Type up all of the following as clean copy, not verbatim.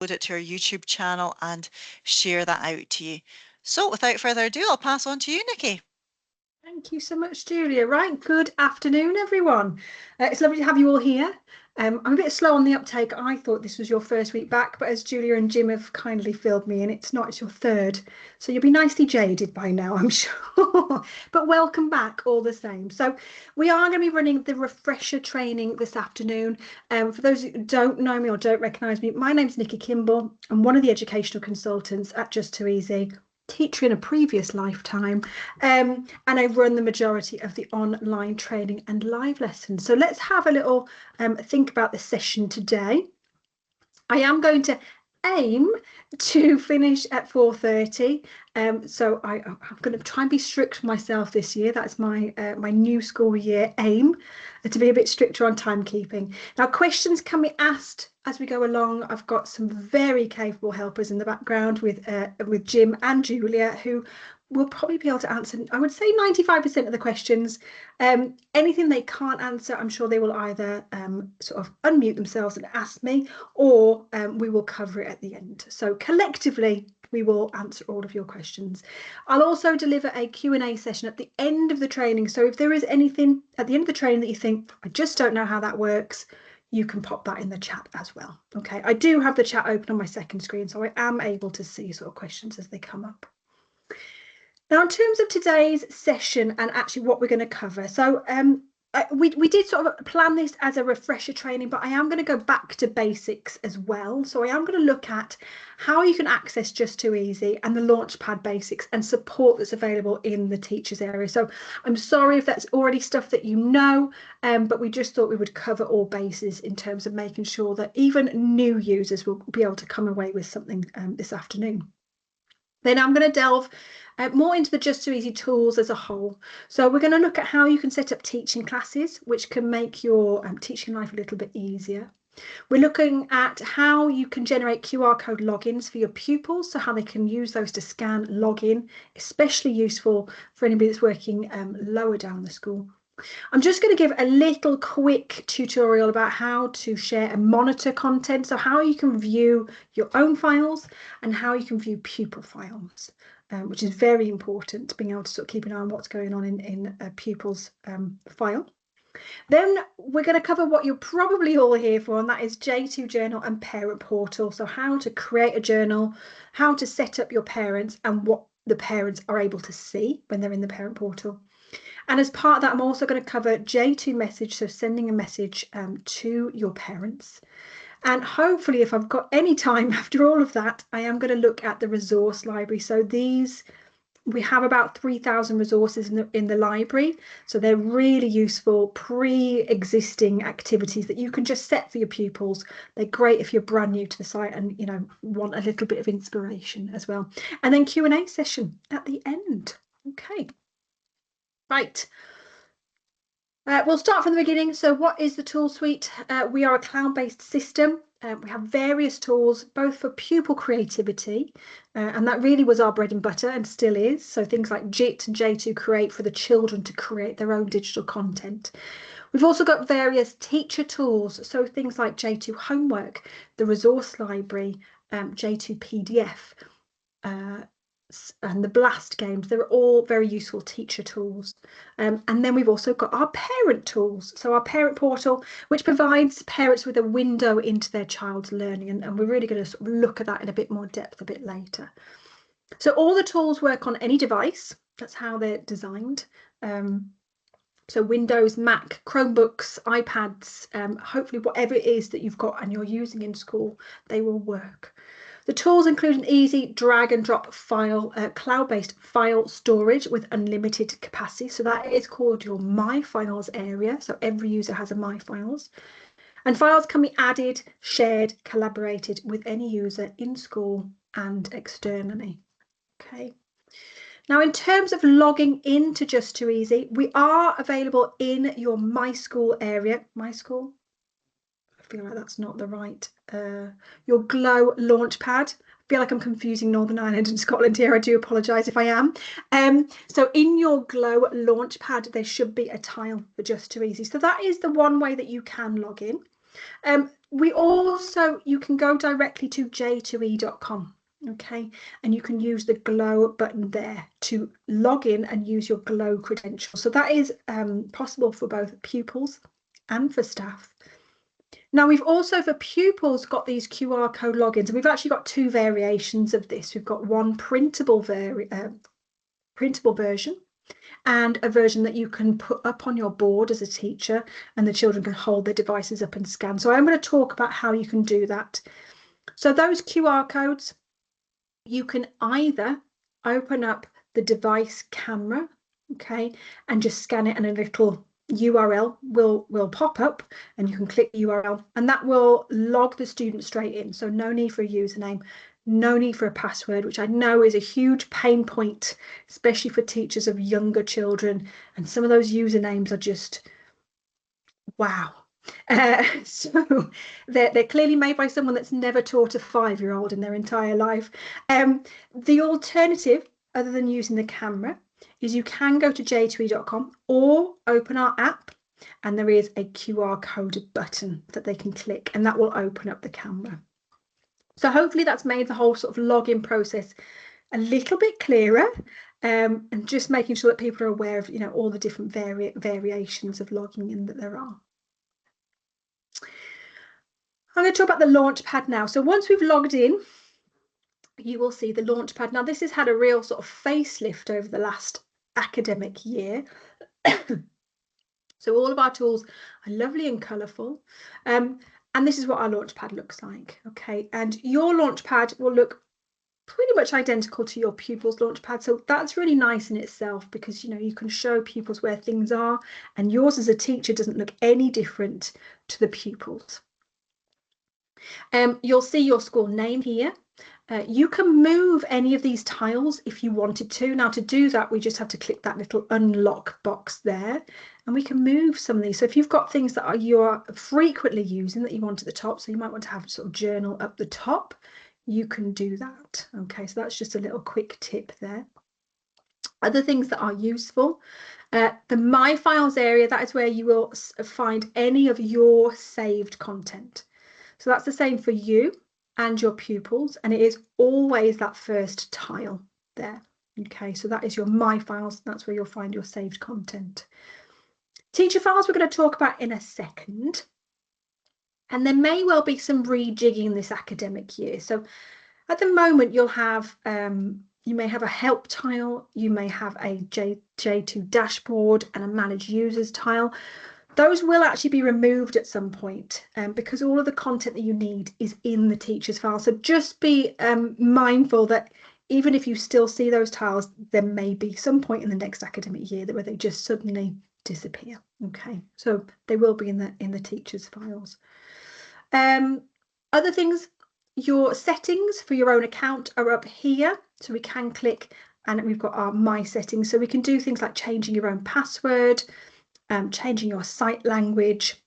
it to our YouTube channel and share that out to you. So without further ado, I'll pass on to you, Nikki. Thank you so much, Julia. Right, good afternoon, everyone. It's lovely to have you all here. I'm a bit slow on the uptake. I thought this was your first week back, but as Julia and Jim have kindly filled me in, it's not, it's your third. So you'll be nicely jaded by now, I'm sure. But welcome back all the same. So we are going to be running the refresher training this afternoon. For those who don't know me or don't recognise me, my name's Nikki Kimball. I'm one of the educational consultants at Just2Easy, teacher in a previous lifetime, and I run the majority of the online training and live lessons. So let's have a little think about the session today. I am going to aim to finish at 4:30. So I'm going to try and be strict with myself this year. That's my my new school year aim, to be a bit stricter on timekeeping. Now, questions can be asked as we go along. I've got some very capable helpers in the background with Jim and Julia, who will probably be able to answer, I would say, 95% of the questions. Anything they can't answer, I'm sure they will either sort of unmute themselves and ask me, or we will cover it at the end. So collectively, we will answer all of your questions. I'll also deliver a Q&A session at the end of the training. So if there is anything at the end of the training that you think, I just don't know how that works, you can pop that in the chat as well. Okay, I do have the chat open on my second screen, so I am able to see sort of questions as they come up. Now, in terms of today's session and actually what we're going to cover, so we did sort of plan this as a refresher training, but I am going to go back to basics as well. So I am going to look at how you can access Just2Easy and the Launchpad basics and support that's available in the teachers area. So I'm sorry if that's already stuff that you know, but we just thought we would cover all bases in terms of making sure that even new users will be able to come away with something this afternoon. Then I'm going to delve more into the Just2Easy tools as a whole. So we're going to look at how you can set up teaching classes, which can make your teaching life a little bit easier. We're looking at how you can generate QR code logins for your pupils, so how they can use those to scan, login, especially useful for anybody that's working lower down the school. I'm just going to give a little quick tutorial about how to share and monitor content, so how you can view your own files and how you can view pupil files, which is very important, being able to sort of keep an eye on what's going on in a pupil's file. Then we're going to cover what you're probably all here for, and that is J2 Journal and Parent Portal. So how to create a journal, how to set up your parents, and what the parents are able to see when they're in the Parent Portal. And as part of that, I'm also going to cover J2 message, so sending a message to your parents. And hopefully, if I've got any time after all of that, I am going to look at the resource library. So these, we have about 3,000 resources in the library. So they're really useful pre-existing activities that you can just set for your pupils. They're great if you're brand new to the site and, you know, want a little bit of inspiration as well. And then Q&A session at the end. Okay. Right. We'll start from the beginning. So what is the tool suite? We are a cloud-based system. We have various tools, both for pupil creativity, and that really was our bread and butter and still is. So things like JIT and J2 Create for the children to create their own digital content. We've also got various teacher tools, so things like J2 Homework, the resource library, J2 PDF, and the blast games. They're all very useful teacher tools. And then we've also got our parent tools, so our parent portal, which provides parents with a window into their child's learning, and we're really going to sort of look at that in a bit more depth a bit later. So all the tools work on any device. That's how they're designed. So Windows, Mac, Chromebooks, iPads, hopefully whatever it is that you've got and you're using in school, they will work. The tools include an easy drag and drop file, cloud-based file storage with unlimited capacity. So that is called your My Files area. So every user has a My Files. And files can be added, shared, collaborated with any user in school and externally. Okay. Now, in terms of logging into Just2Easy, we are available in your My School area. My School? I feel like that's not the right. Your Glow Launchpad. I feel like I'm confusing Northern Ireland and Scotland here. I do apologise if I am. So in your Glow Launchpad, there should be a tile for Just2Easy. So that is the one way that you can log in. You can go directly to J2E.com. Okay, and you can use the glow button there to log in and use your glow credentials. So that is possible for both pupils and for staff. Now we've also, for pupils, got these QR code logins, and we've actually got two variations of this. We've got one printable version, and a version that you can put up on your board as a teacher, and the children can hold their devices up and scan. So I'm going to talk about how you can do that. So those QR codes, you can either open up the device camera, okay, and just scan it, and a little URL will pop up, and you can click the URL, and that will log the student straight in. So no need for a username, no need for a password, which I know is a huge pain point, especially for teachers of younger children. And some of those usernames are just, wow. So they're clearly made by someone that's never taught a 5-year-old in their entire life. The alternative, other than using the camera, is you can go to j2e.com or open our app, and there is a QR code button that they can click, and that will open up the camera. So hopefully that's made the whole sort of login process a little bit clearer, and just making sure that people are aware of, you know, all the different variations of logging in that there are. I'm going to talk about the Launchpad now. So once we've logged in, you will see the Launchpad. Now this has had a real sort of facelift over the last academic year. So all of our tools are lovely and colourful. And this is what our Launchpad looks like. Okay, and your Launchpad will look pretty much identical to your pupils' Launchpad. So that's really nice in itself, because, you know, you can show pupils where things are, and yours as a teacher doesn't look any different to the pupils. You'll see your school name here. You can move any of these tiles if you wanted to. Now to do that, we just have to click that little unlock box there, and we can move some of these. So if you've got things that you're frequently using that you want at the top, so you might want to have sort of journal up the top, you can do that. Okay, so that's just a little quick tip there. Other things that are useful, the My Files area, that is where you will find any of your saved content. So that's the same for you and your pupils, and it is always that first tile there. Okay, so that is your My Files. That's where you'll find your saved content. Teacher files we're going to talk about in a second. And there may well be some rejigging this academic year. So at the moment, you'll have, you may have a help tile, you may have a J2 dashboard and a manage users tile. Those will actually be removed at some point, because all of the content that you need is in the teacher's file. So just be mindful that even if you still see those tiles, there may be some point in the next academic year where they just suddenly disappear. Okay, so they will be in the teacher's files. Other things, your settings for your own account are up here, so we can click, and we've got our My Settings, so we can do things like changing your own password, changing your site language,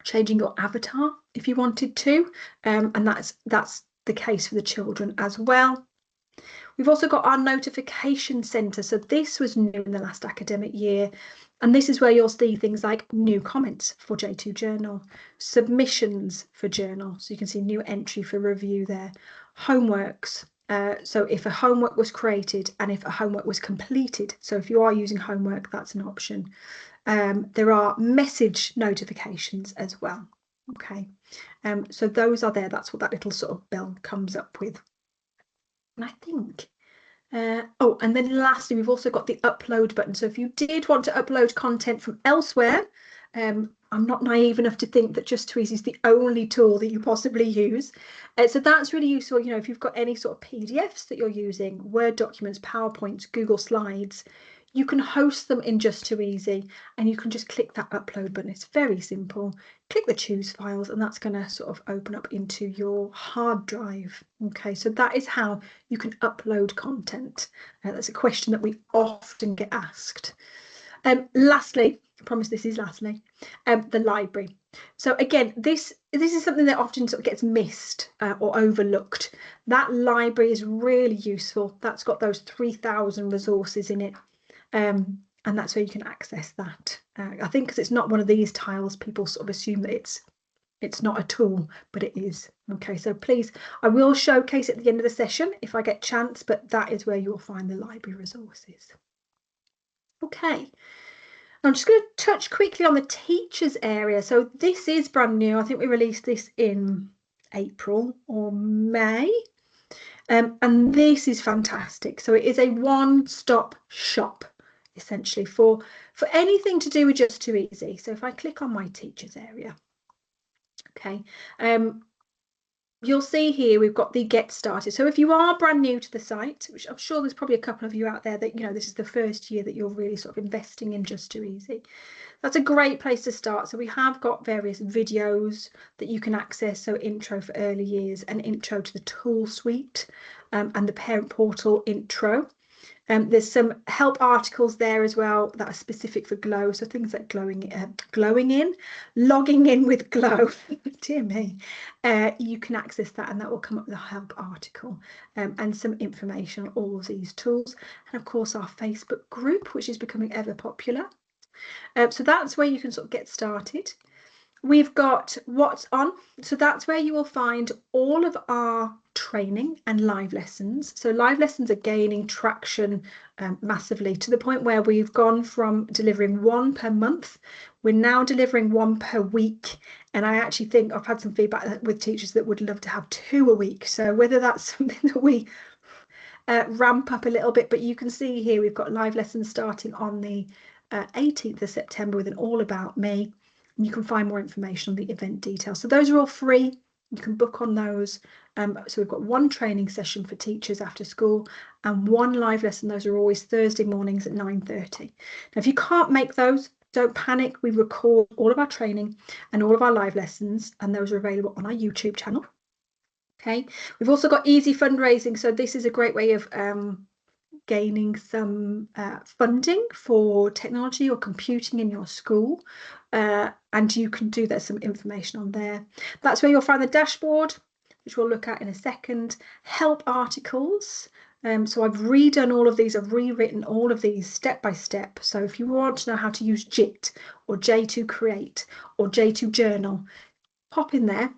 changing your avatar if you wanted to, and that's the case for the children as well. We've also got our notification centre, so this was new in the last academic year, and this is where you'll see things like new comments for J2 Journal, submissions for Journal, so you can see new entry for review there, homeworks, so if a homework was created and if a homework was completed, so if you are using homework, that's an option. There are message notifications as well. Okay, so those are there. That's what that little sort of bell comes up with. And I think, oh, and then lastly, we've also got the upload button. So if you did want to upload content from elsewhere, I'm not naive enough to think that Just2Easy is the only tool that you possibly use. So that's really useful. You know, if you've got any sort of PDFs that you're using, Word documents, PowerPoints, Google Slides, you can host them in Just2Easy, and you can just click that upload button. It's very simple. Click the choose files, and that's going to sort of open up into your hard drive. Okay, so that is how you can upload content. That's a question that we often get asked. Lastly, I promise this is lastly, the library. So again, this is something that often sort of gets missed or overlooked. That library is really useful. That's got those 3,000 resources in it. And that's where you can access that. I think because it's not one of these tiles, people sort of assume that it's It's not a tool, but it is. Okay, so please, I will showcase at the end of the session if I get chance, but that is where you'll find the library resources. Okay, I'm just going to touch quickly on the teachers area. So this is brand new. I think we released this in April or May. And this is fantastic. So it is a one-stop shop, essentially, for anything to do with Just2Easy. So if I click on my teachers area, okay, you'll see here we've got the get started. So if you are brand new to the site, which I'm sure there's probably a couple of you out there that, you know, this is the first year that you're really sort of investing in Just2Easy, that's a great place to start. So we have got various videos that you can access. So intro for early years and intro to the tool suite, and the parent portal intro. There's some help articles there as well that are specific for Glow. So things like logging in with Glow. Dear me. You can access that, and that will come up with a help article, and some information on all of these tools. And of course, our Facebook group, which is becoming ever popular. So that's where you can sort of get started. We've got what's on. So that's where you will find all of our training and live lessons. So live lessons are gaining traction massively, to the point where we've gone from delivering one per month. We're now delivering one per week. And I actually think I've had some feedback with teachers that would love to have 2 a week. So whether that's something that we ramp up a little bit, but you can see here we've got live lessons starting on the 18th of September with an all about me. And you can find more information on the event details. So those are all free. You can book on those. So we've got one training session for teachers after school and one live lesson. Those are always Thursday mornings at 9:30. Now, if you can't make those, don't panic. We record all of our training and all of our live lessons, and those are available on our YouTube channel. Okay. We've also got easy fundraising. So this is a great way of gaining some funding for technology or computing in your school, and you can do, there's some information on there. That's where you'll find the dashboard, which we'll look at in a second. Help articles. So I've redone all of these, I've rewritten all of these step by step. So if you want to know how to use JIT or J2 Create or J2 Journal, pop in there,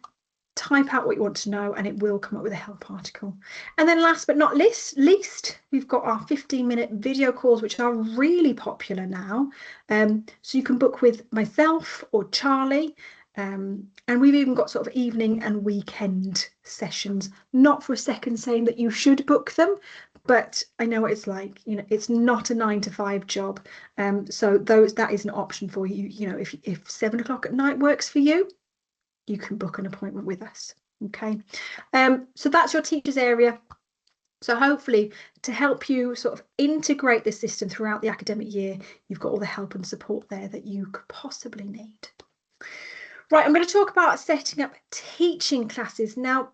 type out what you want to know, and it will come up with a help article. And then last but not least, we've got our 15-minute video calls, which are really popular now. So you can book with myself or Charlie, and we've even got sort of evening and weekend sessions. Not for a second saying that you should book them, but I know what it's like. You know, it's not a 9-to-5 job. So that is an option for you. You know, if 7 o'clock at night works for you, you can book an appointment with us. Okay, so that's your teachers area. So hopefully, to help you sort of integrate this system throughout the academic year, you've got all the help and support there that you could possibly need. Right, I'm going to talk about setting up teaching classes. Now,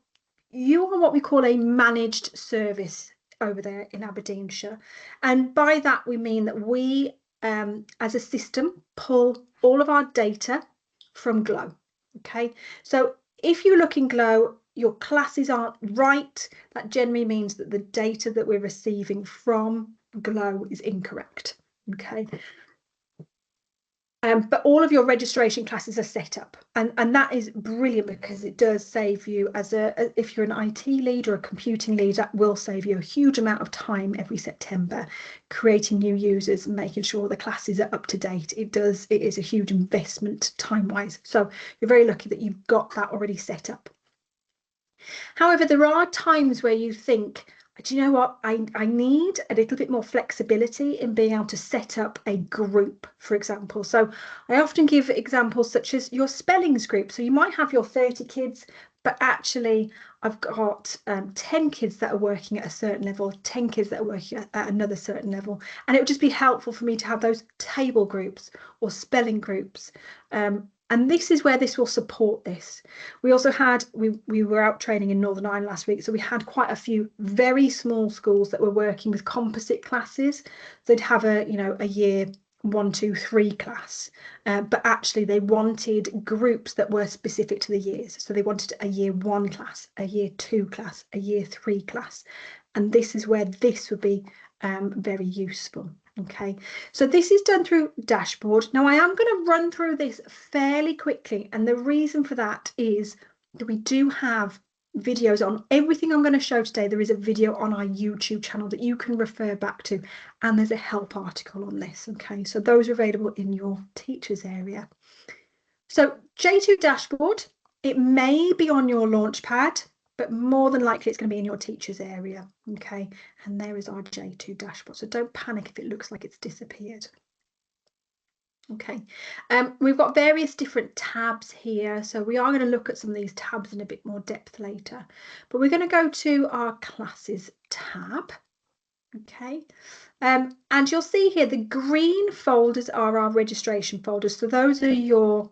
you are what we call a managed service over there in Aberdeenshire, and by that we mean that we, as a system, pull all of our data from Glow. Okay, so if you look in Glow, your classes aren't right, that generally means that the data that we're receiving from Glow is incorrect. Okay, but all of your registration classes are set up, and that is brilliant, because it does save you, if you're an IT lead or a computing lead, that will save you a huge amount of time every September creating new users and making sure the classes are up to date. It is a huge investment time wise, so you're very lucky that you've got that already set up. However, there are times where you think, do you know what, I need a little bit more flexibility in being able to set up a group, for example. So I often give examples such as your spellings group. So you might have your 30 kids, but actually I've got 10 kids that are working at a certain level, 10 kids that are working at another certain level. And it would just be helpful for me to have those table groups or spelling groups. And this is where this will support this. We also had, we were out training in Northern Ireland last week, so we had quite a few very small schools that were working with composite classes. They'd have a year 1, 2, 3 class, but actually they wanted groups that were specific to the years. So they wanted a year 1 class, a year 2 class, a year 3 class. And this is where this would be very useful. Okay, so this is done through Dashboard. Now I am going to run through this fairly quickly, and the reason for that is that we do have videos on everything I'm going to show today. There is a video on our YouTube channel that you can refer back to, and there's a help article on this. Okay, so those are available in your teachers area. So J2 Dashboard, it may be on your Launchpad, but more than likely it's going to be in your teacher's area. Okay, and there is our J2 dashboard. So don't panic if it looks like it's disappeared. Okay, we've got various different tabs here. So we are going to look at some of these tabs in a bit more depth later, but we're going to go to our classes tab. Okay, and you'll see here the green folders are our registration folders. So those are your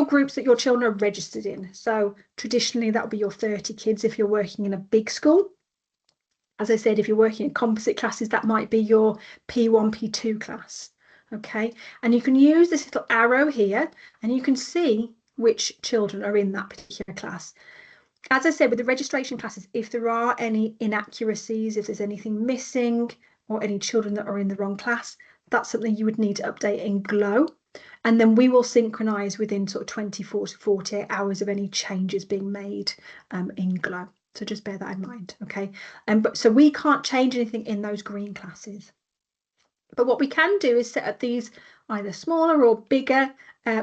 groups that your children are registered in. So traditionally that will be your 30 kids if you're working in a big school. As I said, if you're working in composite classes, that might be your P1, P2 class. Okay, and you can use this little arrow here and you can see which children are in that particular class. As I said, with the registration classes, if there are any inaccuracies, if there's anything missing or any children that are in the wrong class, that's something you would need to update in Glow. And then we will synchronize within sort of 24 to 48 hours of any changes being made in Glow. So just bear that in mind, okay? But so we can't change anything in those green classes. But what we can do is set up these either smaller or bigger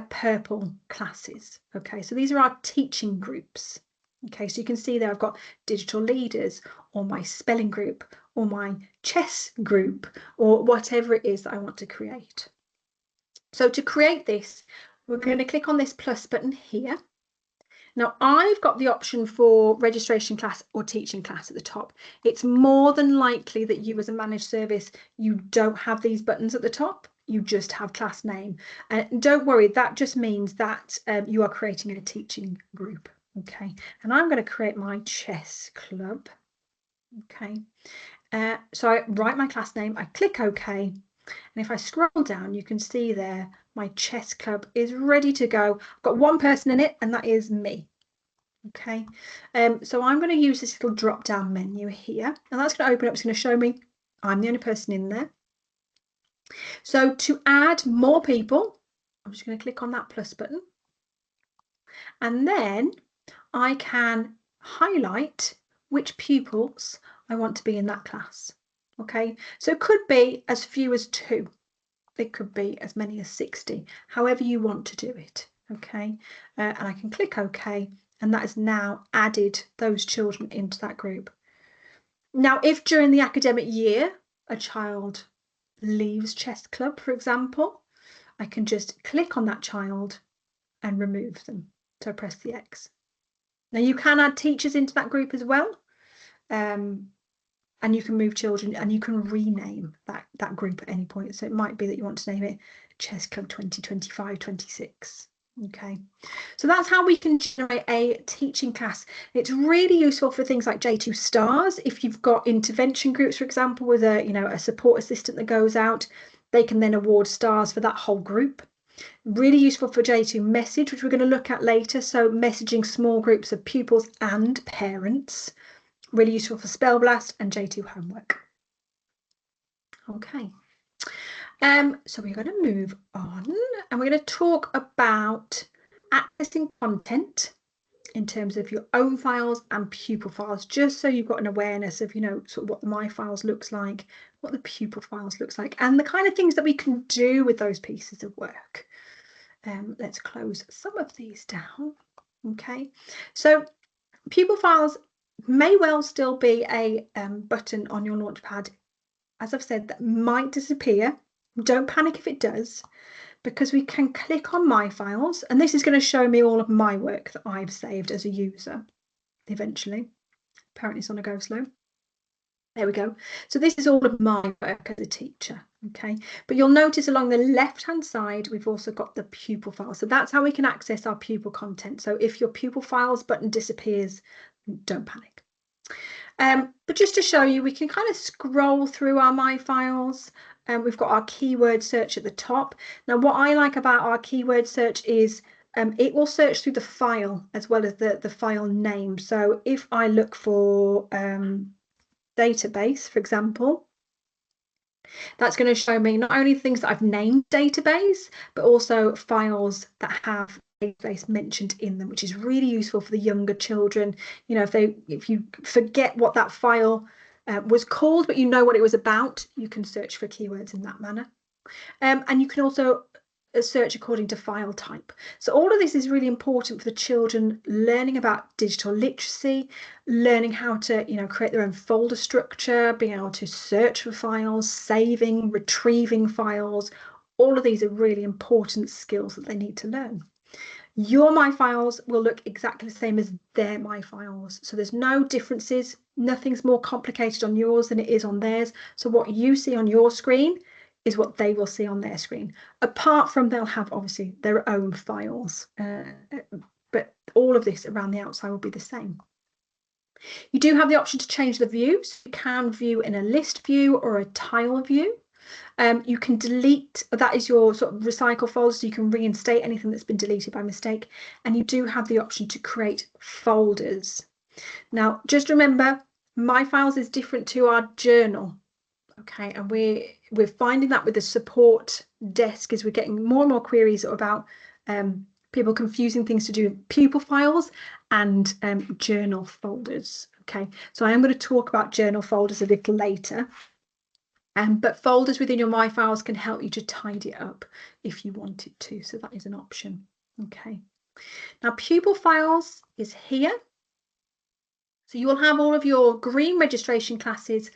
purple classes, okay? So these are our teaching groups, okay? So you can see there I've got digital leaders or my spelling group or my chess group or whatever it is that I want to create. So to create this, we're going to click on this plus button here. Now I've got the option for registration class or teaching class at the top. It's more than likely that you as a managed service, you don't have these buttons at the top. You just have class name. And don't worry, that just means that you are creating a teaching group. Okay, and I'm going to create my chess club. Okay, so I write my class name, I click OK. And if I scroll down, you can see there, my chess club is ready to go. I've got one person in it, and that is me. Okay, so I'm going to use this little drop down menu here, and that's going to open up. It's going to show me I'm the only person in there. So to add more people, I'm just going to click on that plus button, and then I can highlight which pupils I want to be in that class. Okay, so it could be as few as 2. It could be as many as 60, however you want to do it. Okay, and I can click OK, and that has now added those children into that group. Now, if during the academic year a child leaves chess club, for example, I can just click on that child and remove them. So I press the X. Now you can add teachers into that group as well. And you can move children and you can rename that group at any point. So it might be that you want to name it Chess Club 2025-26. Okay, so that's how we can generate a teaching class. It's really useful for things like J2 stars. If you've got intervention groups, for example, with a support assistant that goes out, they can then award stars for that whole group. Really useful for J2 message, which we're going to look at later. So messaging small groups of pupils and parents. Really useful for Spell Blast and J2 homework. Okay, so we're going to move on and we're going to talk about accessing content in terms of your own files and pupil files, just so you've got an awareness of, sort of what the My Files looks like, what the pupil files looks like, and the kind of things that we can do with those pieces of work. Let's close some of these down. Okay, so pupil files may well still be a button on your Launchpad, as I've said, that might disappear. Don't panic if it does, because we can click on My Files, and this is going to show me all of my work that I've saved as a user eventually. Apparently it's on a go slow. There we go. So this is all of my work as a teacher, okay? But you'll notice along the left-hand side, we've also got the pupil files. So that's how we can access our pupil content. So if your pupil files button disappears, don't panic. But just to show you, we can kind of scroll through our My Files. We've got our keyword search at the top. Now, what I like about our keyword search is it will search through the file as well as the file name. So if I look for database, for example, That's going to show me not only things that I've named database, but also files that have database mentioned in them, which is really useful for the younger children. You know, if you forget what that file was called, but you know what it was about, you can search for keywords in that manner. And you can also search according to file type. So all of this is really important for the children learning about digital literacy, learning how to, you know, create their own folder structure, being able to search for files, saving, retrieving files. All of these are really important skills that they need to learn. Your My Files will look exactly the same as their My Files. So there's no differences. Nothing's more complicated on yours than it is on theirs. So what you see on your screen is what they will see on their screen. Apart from they'll have obviously their own files, but all of this around the outside will be the same. You do have the option to change the view. So you can view in a list view or a tile view. You can delete, that is your sort of recycle folder, so you can reinstate anything that's been deleted by mistake. And you do have the option to create folders. Now, just remember, My Files is different to our journal. Okay, and we're finding that with the support desk as we're getting more and more queries about people confusing things to do with pupil files and journal folders. Okay, so I am going to talk about journal folders a little later. But folders within your My Files can help you to tidy it up if you wanted to. So that is an option. Okay. Now, pupil files is here. So you will have all of your green registration classes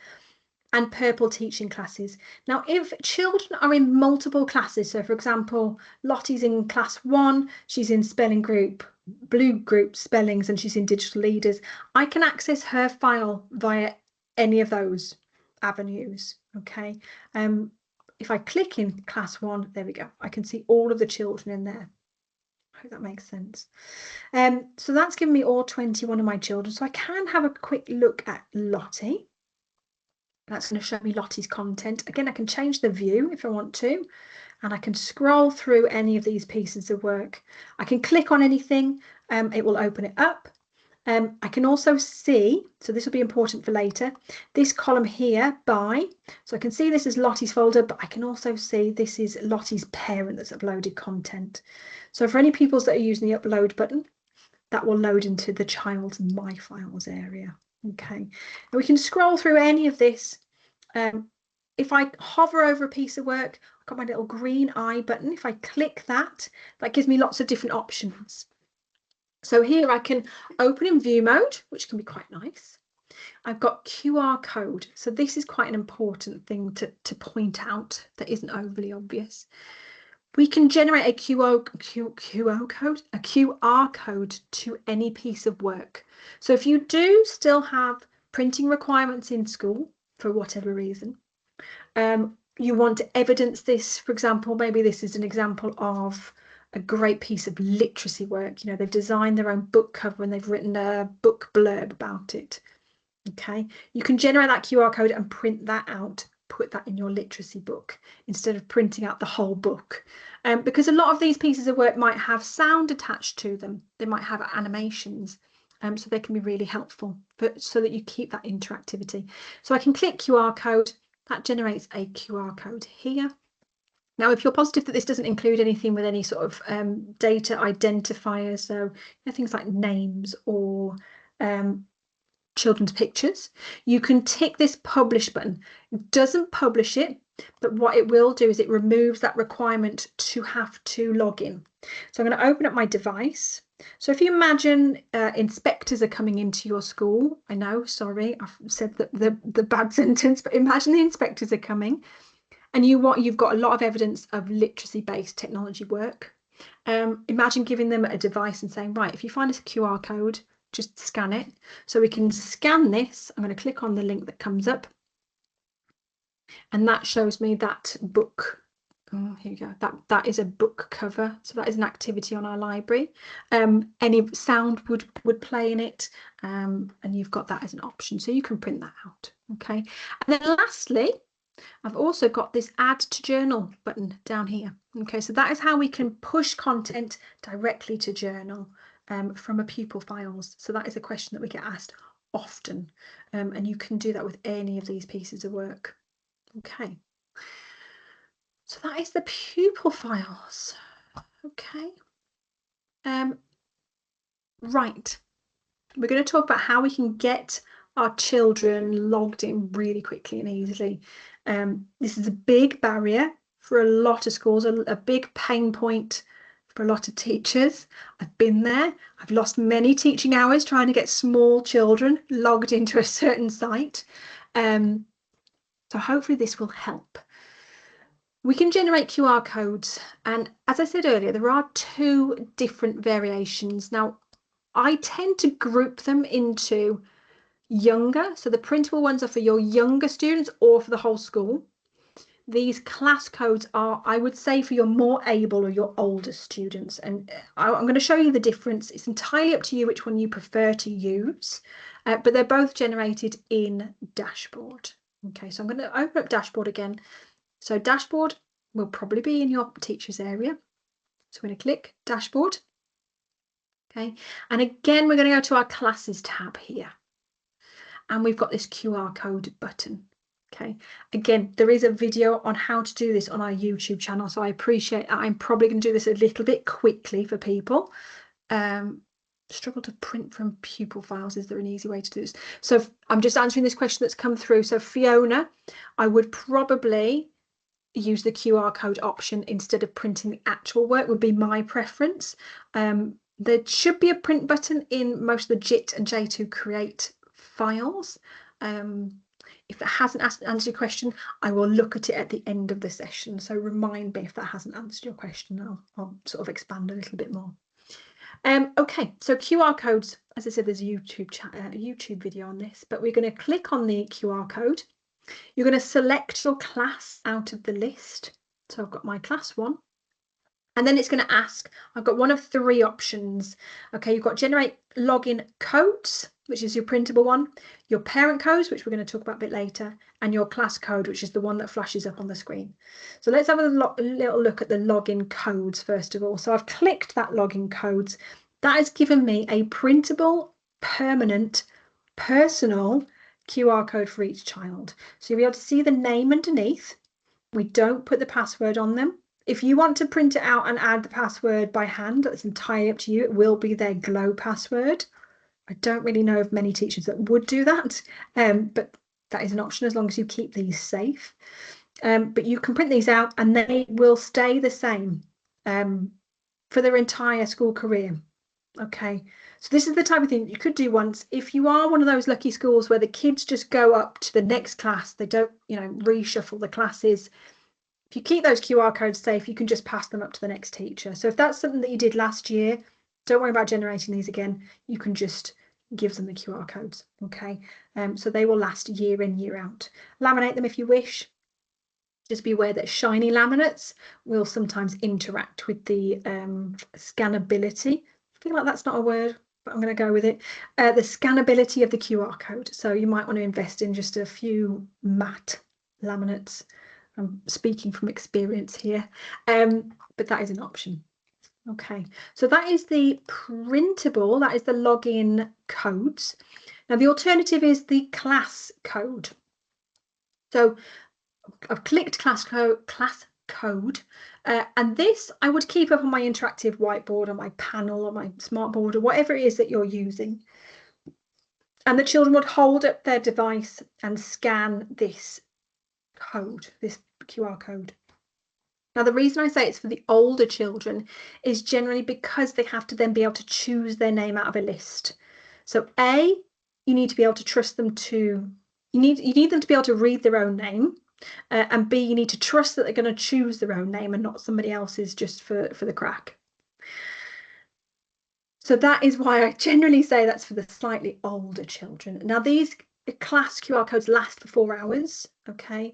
and purple teaching classes. Now, if children are in multiple classes, so for example, Lottie's in class 1, she's in spelling group, blue group spellings, and she's in digital leaders, I can access her file via any of those avenues. Okay. If I click in class 1, there we go. I can see all of the children in there. I hope that makes sense. So that's given me all 21 of my children. So I can have a quick look at Lottie. That's going to show me Lottie's content. Again, I can change the view if I want to, and I can scroll through any of these pieces of work. I can click on anything, it will open it up. I can also see, so this will be important for later, this column here by, so I can see this is Lottie's folder, but I can also see this is Lottie's parent that's uploaded content. So for any pupils that are using the upload button, that will load into the child's My Files area. Okay, and we can scroll through any of this. If I hover over a piece of work, I've got my little green eye button. If I click that, that gives me lots of different options. So here I can open in view mode, which can be quite nice. I've got QR code. So this is quite an important thing to point out that isn't overly obvious. We can generate a QR code to any piece of work. So if you do still have printing requirements in school, for whatever reason, you want to evidence this, for example, maybe this is an example of a great piece of literacy work. You know, they've designed their own book cover and they've written a book blurb about it. Okay, you can generate that QR code and print that out, put that in your literacy book instead of printing out the whole book. Because a lot of these pieces of work might have sound attached to them. They might have animations. So they can be really helpful so that you keep that interactivity. So I can click QR code. That generates a QR code here. Now, if you're positive that this doesn't include anything with any sort of data identifiers, so you know, things like names or children's pictures, you can tick this publish button. It doesn't publish it, but what it will do is it removes that requirement to have to log in. So I'm going to open up my device. So if you imagine inspectors are coming into your school, I know, sorry, I've said the bad sentence, but imagine the inspectors are coming and you've got a lot of evidence of literacy-based technology work. Imagine giving them a device and saying, right, if you find a QR code, just scan it. So we can scan this. I'm going to click on the link that comes up. And that shows me that book. Oh, here you go. That is a book cover. So that is an activity on our library. Any sound would play in it. And you've got that as an option. So you can print that out. Okay. And then lastly, I've also got this add to journal button down here. Okay, so that is how we can push content directly to journal from a pupil files. So that is a question that we get asked often, and you can do that with any of these pieces of work. Okay. So that is the pupil files. Okay. Right. We're going to talk about how we can get our children logged in really quickly and easily. This is a big barrier for a lot of schools, a big pain point for a lot of teachers. I've been there. I've lost many teaching hours trying to get small children logged into a certain site. So hopefully this will help. We can generate QR codes, and as I said earlier, there are two different variations. Now, I tend to group them into younger, so the printable ones are for your younger students or for the whole school. These class codes are, I would say, for your more able or your older students, and I'm going to show you the difference. It's entirely up to you which one you prefer to use, but they're both generated in Dashboard. Okay, so I'm going to open up Dashboard again. So Dashboard will probably be in your teacher's area. So we're going to click Dashboard. Okay, and again, we're going to go to our Classes tab here. And we've got this QR code button. Okay, again, there is a video on how to do this on our YouTube channel, so I appreciate that. I'm probably going to do this a little bit quickly for people. Struggle to print from pupil files. Is there an easy way to do this? So I'm just answering this question that's come through. So Fiona, I would probably use the QR code option instead of printing the actual work, would be my preference. There should be a print button in most of the JIT and J2 Create files. If it hasn't answered your question, I will look at it at the end of the session. So remind me if that hasn't answered your question. I'll sort of expand a little bit more. Okay, so QR codes, as I said, there's a YouTube video on this, but we're going to click on the QR code. You're going to select your class out of the list. So I've got my class 1. And then it's going to ask, I've got one of 3 options. Okay, you've got generate login codes, which is your printable one, your parent codes, which we're going to talk about a bit later, and your class code, which is the one that flashes up on the screen. So let's have a little look at the login codes first of all. So I've clicked that login codes. That has given me a printable, permanent, personal QR code for each child. So you'll be able to see the name underneath. We don't put the password on them. If you want to print it out and add the password by hand, that's entirely up to you. It will be their Glow password. I don't really know of many teachers that would do that, but that is an option as long as you keep these safe. But you can print these out and they will stay the same for their entire school career. Okay, so this is the type of thing you could do once. If you are one of those lucky schools where the kids just go up to the next class, they don't, reshuffle the classes. If you keep those QR codes safe, you can just pass them up to the next teacher. So if that's something that you did last year, don't worry about generating these again. You can just give them the QR codes, okay? So they will last year in, year out. Laminate them if you wish. Just be aware that shiny laminates will sometimes interact with the scannability. I feel like that's not a word, but I'm going to go with it. The scannability of the QR code. So you might want to invest in just a few matte laminates. I'm speaking from experience here, but that is an option. Okay, so that is the printable, that is the login codes. Now the alternative is the class code. So I've clicked class code, and this I would keep up on my interactive whiteboard or my panel or my smartboard or whatever it is that you're using. And the children would hold up their device and scan this code, this QR code. Now, the reason I say it's for the older children is generally because they have to then be able to choose their name out of a list. So A, you need to be able to trust them to, you need them to be able to read their own name. And B, you need to trust that they're going to choose their own name and not somebody else's just for the crack. So that is why I generally say that's for the slightly older children. Now, these class QR codes last for 4 hours, okay?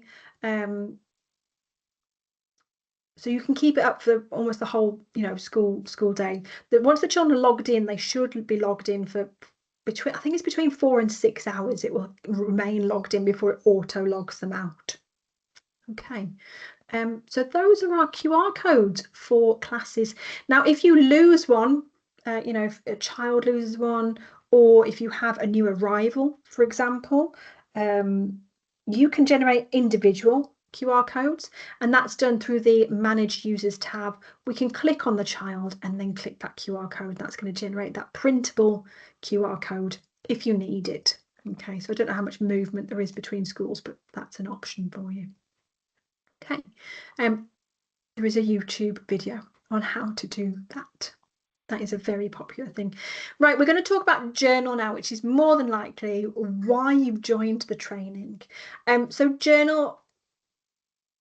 So you can keep it up for almost the whole, school day. Once the children are logged in, they should be logged in for I think it's between 4 and 6 hours. It will remain logged in before it auto logs them out. Okay. So those are our QR codes for classes. Now, if you lose one, if a child loses one, or if you have a new arrival, for example, you can generate individual QR codes, and that's done through the Manage Users tab. We can click on the child and then click that QR code. That's going to generate that printable QR code if you need it. Okay, so I don't know how much movement there is between schools, but that's an option for you. Okay, there is a YouTube video on how to do that. That is a very popular thing. Right, we're going to talk about Journal now, which is more than likely why you've joined the training. So Journal,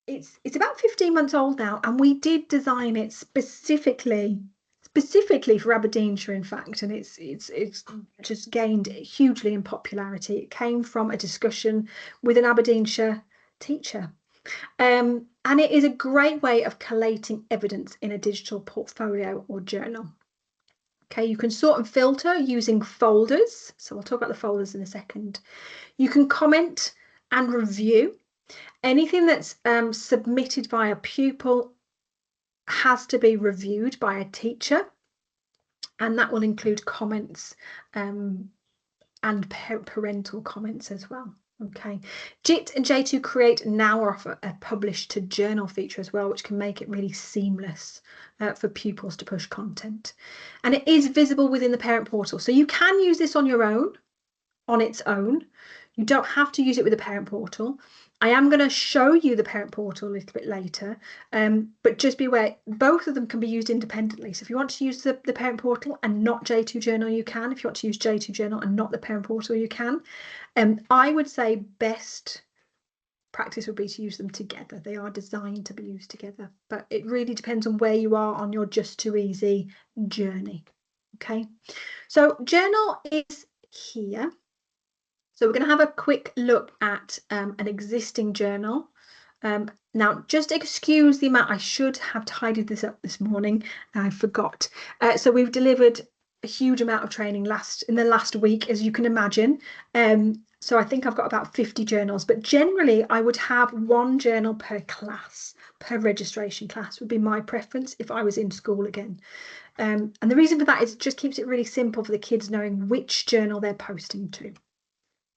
it's about 15 months old now, and we did design it specifically for Aberdeenshire, in fact, and it's just gained hugely in popularity. It came from a discussion with an Aberdeenshire teacher. And it is a great way of collating evidence in a digital portfolio or journal. Okay, you can sort and filter using folders. So we'll talk about the folders in a second. You can comment and review. Anything that's submitted by a pupil has to be reviewed by a teacher, and that will include comments and parental comments as well. Okay, JIT and J2 Create now offer a publish to journal feature as well, which can make it really seamless for pupils to push content. And it is visible within the parent portal. So you can use this on your own, on its own. You don't have to use it with the parent portal. I am going to show you the parent portal a little bit later, but just be aware, both of them can be used independently. So if you want to use the parent portal and not J2 Journal, you can. If you want to use J2 Journal and not the parent portal, you can. I would say best practice would be to use them together. They are designed to be used together, but it really depends on where you are on your Just2Easy journey. Okay, so Journal is here. So we're going to have a quick look at an existing journal. Now, just excuse the amount. I should have tidied this up this morning. I forgot. So we've delivered a huge amount of training in the last week, as you can imagine. So I think I've got about 50 journals, but generally I would have one journal per class, per registration class would be my preference if I was in school again. And the reason for that is it just keeps it really simple for the kids knowing which journal they're posting to.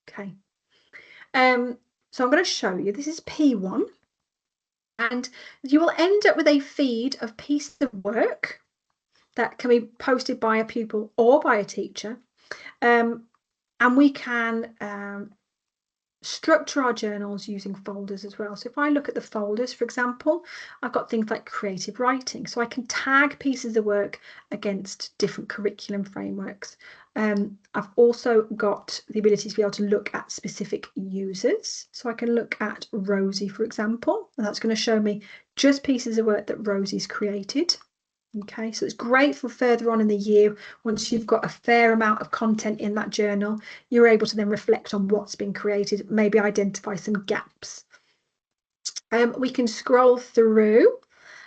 Okay, so I'm going to show you. This is P1, and you will end up with a feed of pieces of work that can be posted by a pupil or by a teacher, and we can structure our journals using folders as well. So if I look at the folders, for example, I've got things like creative writing, so I can tag pieces of work against different curriculum frameworks. I've also got the ability to be able to look at specific users. So I can look at Rosie, for example, and that's going to show me just pieces of work that Rosie's created. Okay, so it's great for further on in the year. Once you've got a fair amount of content in that journal, you're able to then reflect on what's been created, maybe identify some gaps. We can scroll through.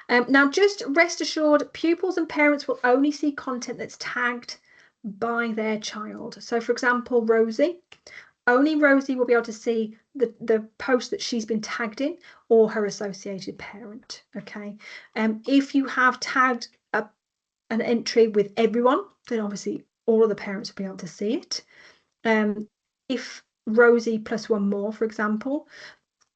Now, just rest assured, pupils and parents will only see content that's tagged by their child. So, for example, Rosie, only Rosie will be able to see the post that she's been tagged in or her associated parent. Okay, if you have tagged an entry with everyone, then obviously all of the parents will be able to see it. If Rosie plus one more, for example,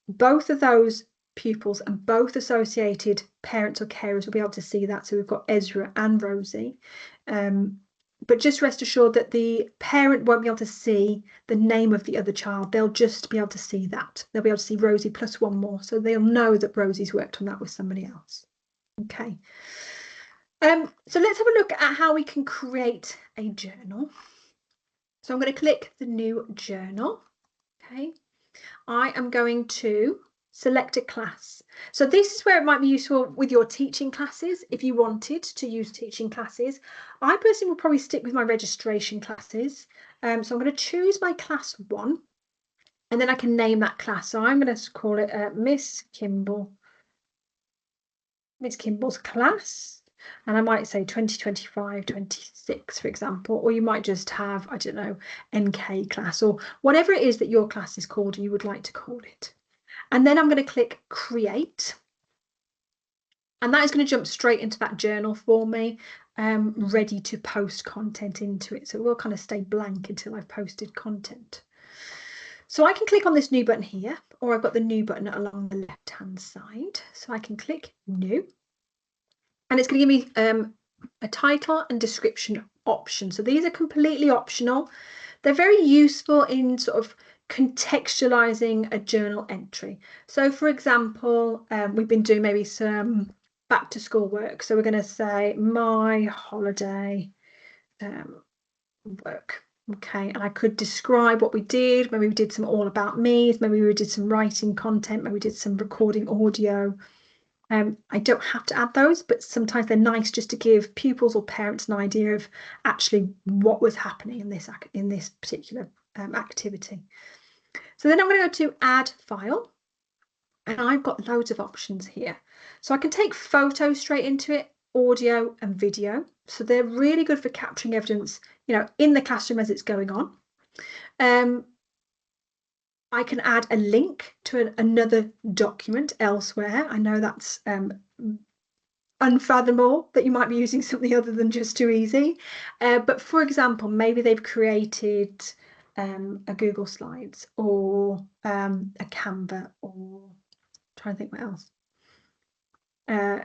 both of those pupils and both associated parents or carers will be able to see that. So we've got Ezra and Rosie. But just rest assured that the parent won't be able to see the name of the other child. They'll just be able to see that. They'll be able to see Rosie plus one more. So they'll know that Rosie's worked on that with somebody else. Okay. So let's have a look at how we can create a journal. So I'm going to click the new journal. Okay. I am going to select a class. So this is where it might be useful with your teaching classes. If you wanted to use teaching classes, I personally will probably stick with my registration classes. So I'm going to choose my class 1, and then I can name that class. So I'm going to call it Miss Kimball's class, and I might say 2025-26, for example, or you might just have, I don't know, NK class, or whatever it is that your class is called and you would like to call it. And then I'm going to click create, and that is going to jump straight into that journal for me, ready to post content into it. So it will kind of stay blank until I've posted content. So I can click on this new button here, or I've got the new button along the left-hand side. So I can click new, and it's going to give me a title and description option. So these are completely optional. They're very useful in sort of contextualizing a journal entry. So for example, we've been doing maybe some back to school work. So we're going to say my holiday work. Okay, and I could describe what we did. Maybe we did some all about me's, maybe we did some writing content, maybe we did some recording audio. I don't have to add those, but sometimes they're nice just to give pupils or parents an idea of actually what was happening in this particular activity. So then I'm going to go to add file, and I've got loads of options here. So I can take photos straight into it, audio and video. So they're really good for capturing evidence, in the classroom as it's going on. I can add a link to another document elsewhere. I know that's unfathomable that you might be using something other than Just2Easy. But for example, maybe they've created a Google Slides or a Canva, or I'm trying to think what else.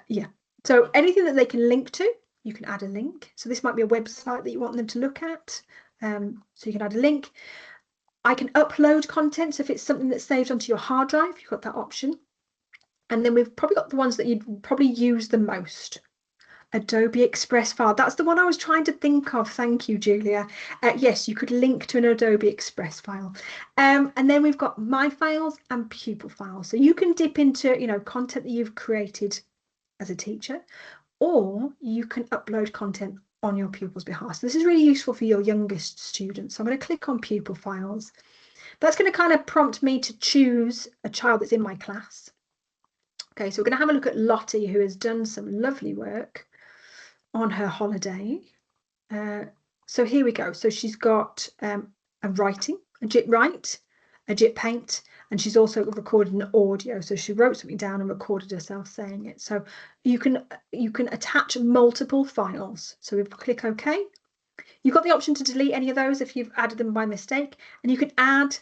Yeah, so anything that they can link to, you can add a link. So this might be a website that you want them to look at. So you can add a link. I can upload content. So if it's something that's saved onto your hard drive, you've got that option. And then we've probably got the ones that you'd probably use the most. Adobe Express file. That's the one I was trying to think of. Thank you, Julia. Yes, you could link to an Adobe Express file. And then we've got My Files and Pupil Files. So you can dip into, content that you've created as a teacher, or you can upload content on your pupil's behalf. So this is really useful for your youngest students. So I'm going to click on Pupil Files. That's going to kind of prompt me to choose a child that's in my class. Okay, so we're going to have a look at Lottie, who has done some lovely work on her holiday. So here we go. So she's got a writing, a JIT write, a JIT paint, and she's also recorded an audio. So she wrote something down and recorded herself saying it. So you can attach multiple files. So we click OK. You've got the option to delete any of those if you've added them by mistake, and you can add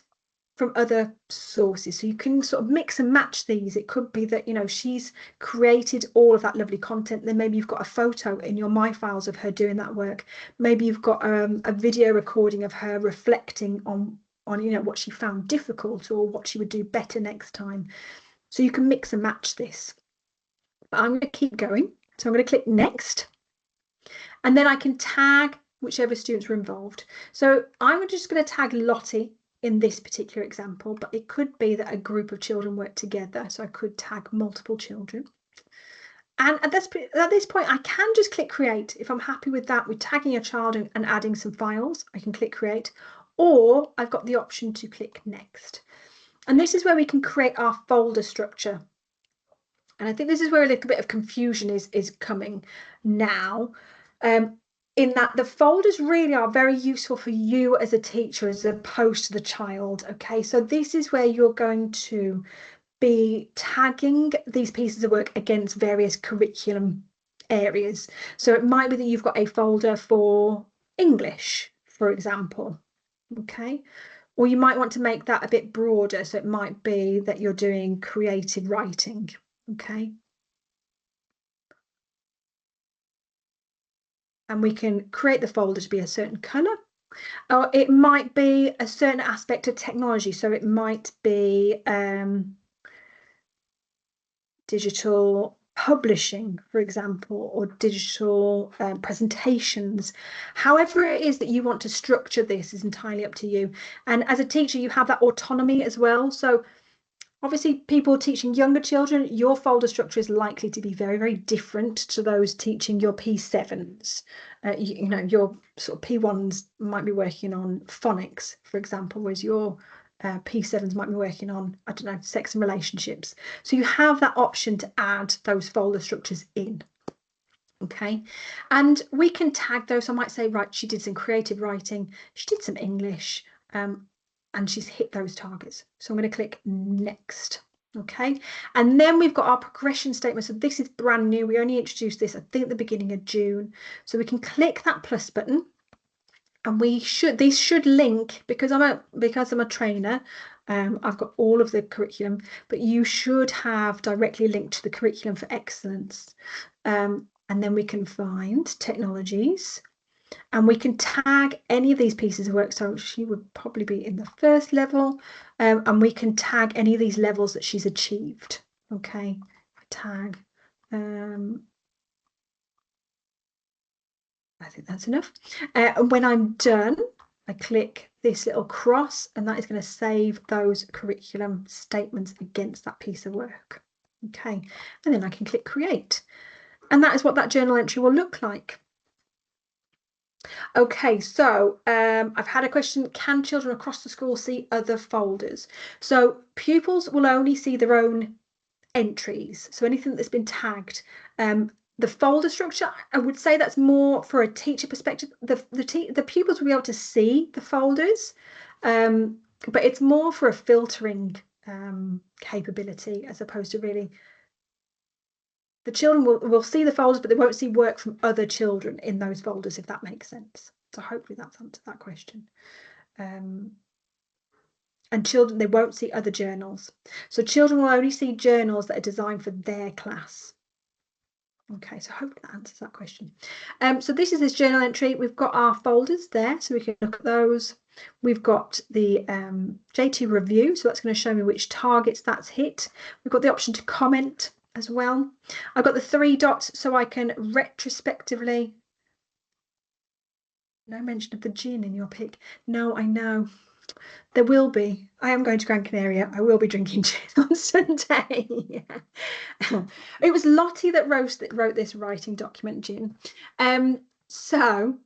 from other sources. So you can sort of mix and match these. It could be that, she's created all of that lovely content. Then maybe you've got a photo in your My Files of her doing that work. Maybe you've got a video recording of her reflecting on what she found difficult or what she would do better next time. So you can mix and match this. But I'm going to keep going. So I'm going to click next. And then I can tag whichever students were involved. So I'm just going to tag Lottie in this particular example, but it could be that a group of children work together. So I could tag multiple children. And at this point, I can just click create. If I'm happy with that, with tagging a child and adding some files, I can click create, or I've got the option to click next. And this is where we can create our folder structure. And I think this is where a little bit of confusion is coming now. In that the folders really are very useful for you as a teacher as opposed to the child. Okay, so this is where you're going to be tagging these pieces of work against various curriculum areas. So it might be that you've got a folder for English, for example. Okay, or you might want to make that a bit broader. So it might be that you're doing creative writing. Okay. And we can create the folder to be a certain color, or it might be a certain aspect of technology. So it might be digital publishing, for example, or digital presentations. However it is that you want to structure this is entirely up to you. And as a teacher, you have that autonomy as well. So obviously, people teaching younger children, your folder structure is likely to be very, very different to those teaching your P7s. Your sort of P1s might be working on phonics, for example, whereas your P7s might be working on, I don't know, sex and relationships. So you have that option to add those folder structures in. Okay, and we can tag those. I might say, right, she did some creative writing, she did some English, and she's hit those targets. So I'm going to click next. Okay, and then we've got our progression statement. So this is brand new. We only introduced this, I think, at the beginning of June. So we can click that plus button, And these should link, because I'm a trainer. I've got all of the curriculum, but you should have directly linked to the curriculum for excellence. And then we can find technologies, and we can tag any of these pieces of work. So she would probably be in the first level, and we can tag any of these levels that she's achieved. Okay, tag. I think that's enough. And when I'm done, I click this little cross, and that is going to save those curriculum statements against that piece of work. Okay, and then I can click create. And that is what that journal entry will look like. Okay, so I've had a question: can children across the school see other folders? So pupils will only see their own entries, so anything that's been tagged. The folder structure, I would say that's more for a teacher perspective. The pupils will be able to see the folders, but it's more for a filtering capability, as opposed to really, the children will see the folders, but they won't see work from other children in those folders, if that makes sense. So hopefully that's answered that question. And children, they won't see other journals. So children will only see journals that are designed for their class. Okay, so hopefully that answers that question. So this is this journal entry. We've got our folders there, so we can look at those. We've got the J2 review, so that's going to show me which targets that's hit. We've got the option to comment as well. I've got the 3 dots, so I can retrospectively. No mention of the gin in your pick. No, I know. There will be. I am going to Gran Canaria. I will be drinking gin on Sunday. It was Lottie that wrote this writing document, Gin. So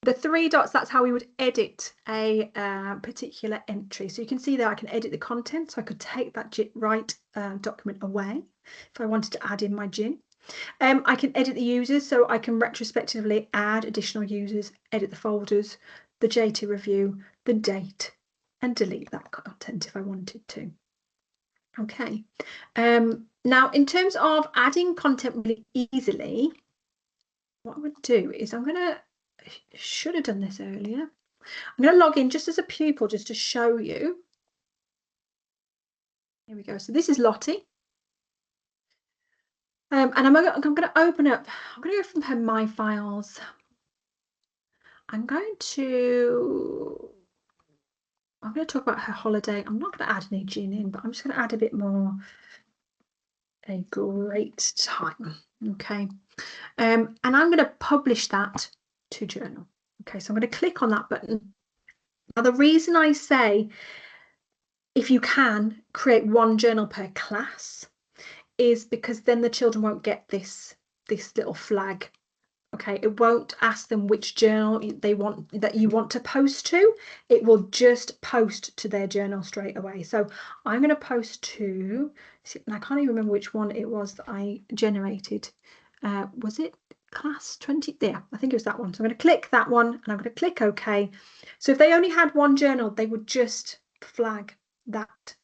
the 3 dots, that's how we would edit a particular entry. So you can see there I can edit the content. So I could take that document away if I wanted to add in my gin. I can edit the users, so I can retrospectively add additional users, edit the folders, the J2 review, the date, and delete that content if I wanted to. Okay. Now, in terms of adding content really easily, what I would do is should have done this earlier. I'm going to log in just as a pupil, just to show you. Here we go. So this is Lottie. And I'm going to open up, I'm going to go from her My Files. I'm going to talk about her holiday. I'm not going to add any gin in, but I'm just going to add a bit more. A great time. Okay. And I'm going to publish that to journal. Okay, so I'm going to click on that button. Now, the reason I say if you can create 1 journal per class is because then the children won't get this little flag. Okay, it won't ask them which journal you want to post to. It will just post to their journal straight away. So I'm going to post to, and I can't even remember which one it was that I generated. Was it class 20? Yeah, I think it was that one. So I'm going to click that one, and I'm going to click OK. So if they only had 1 journal, they would just flag that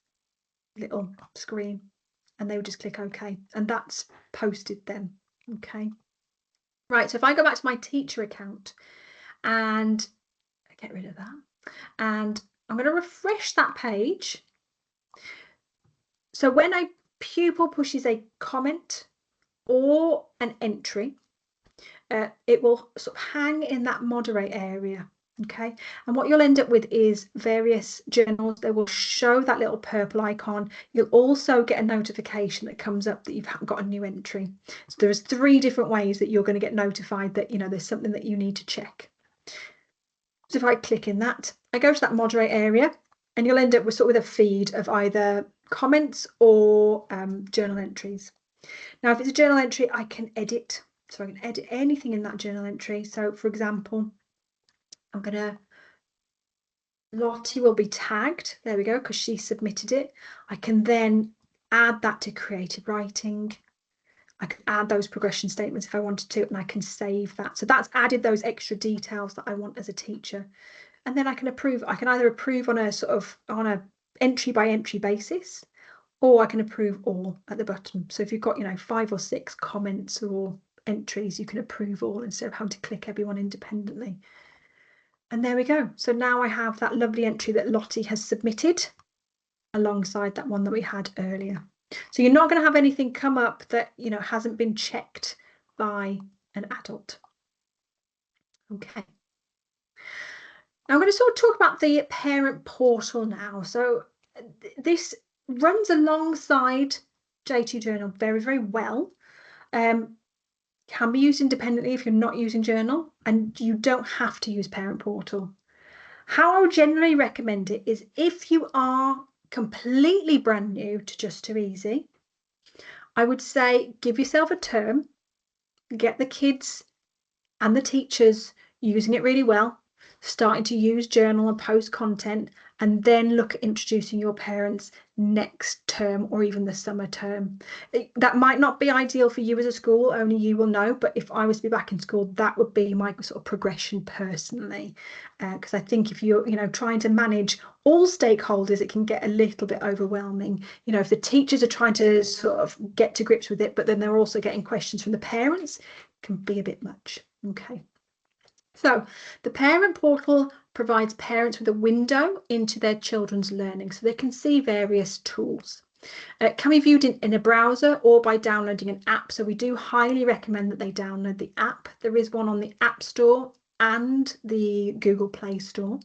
little screen, and they would just click OK, and that's posted then. Okay. Right, so if I go back to my teacher account and get rid of that, and I'm going to refresh that page. So when a pupil pushes a comment or an entry, it will sort of hang in that moderate area. Okay, and what you'll end up with is various journals. They will show that little purple icon. You'll also get a notification that comes up that you've got a new entry. So there's 3 different ways that you're going to get notified that, you know, there's something that you need to check. So if I click in that, I go to that moderate area, and you'll end up with sort of a feed of either comments or journal entries. Now, if it's a journal entry, I can edit. So I can edit anything in that journal entry. So for example, Lottie will be tagged. There we go, because she submitted it. I can then add that to creative writing. I can add those progression statements if I wanted to, and I can save that. So that's added those extra details that I want as a teacher. And then I can approve. I can either approve on a entry by entry basis, or I can approve all at the bottom. So if you've got, 5 or 6 comments or entries, you can approve all instead of having to click everyone independently. And there we go. So now I have that lovely entry that Lottie has submitted alongside that one that we had earlier. So you're not going to have anything come up that, you know, hasn't been checked by an adult. Okay. Now I'm going to sort of talk about the parent portal now. So this runs alongside J2 Journal very, very well. Can be used independently if you're not using Journal, and you don't have to use Parent Portal. How I would generally recommend it is if you are completely brand new to Just2Easy, I would say give yourself a term, get the kids and the teachers using it really well, starting to use Journal and post content, and then look at introducing your parents next term or even the summer term. That might not be ideal for you as a school, only you will know, but if I was to be back in school, that would be my sort of progression personally, because I think if you're, you know, trying to manage all stakeholders, it can get a little bit overwhelming. You know, if the teachers are trying to sort of get to grips with it, but then they're also getting questions from the parents, it can be a bit much. Okay. So the parent portal provides parents with a window into their children's learning so they can see various tools. It can be viewed in a browser or by downloading an app. So we do highly recommend that they download the app. There is one on the App Store and the Google Play Store.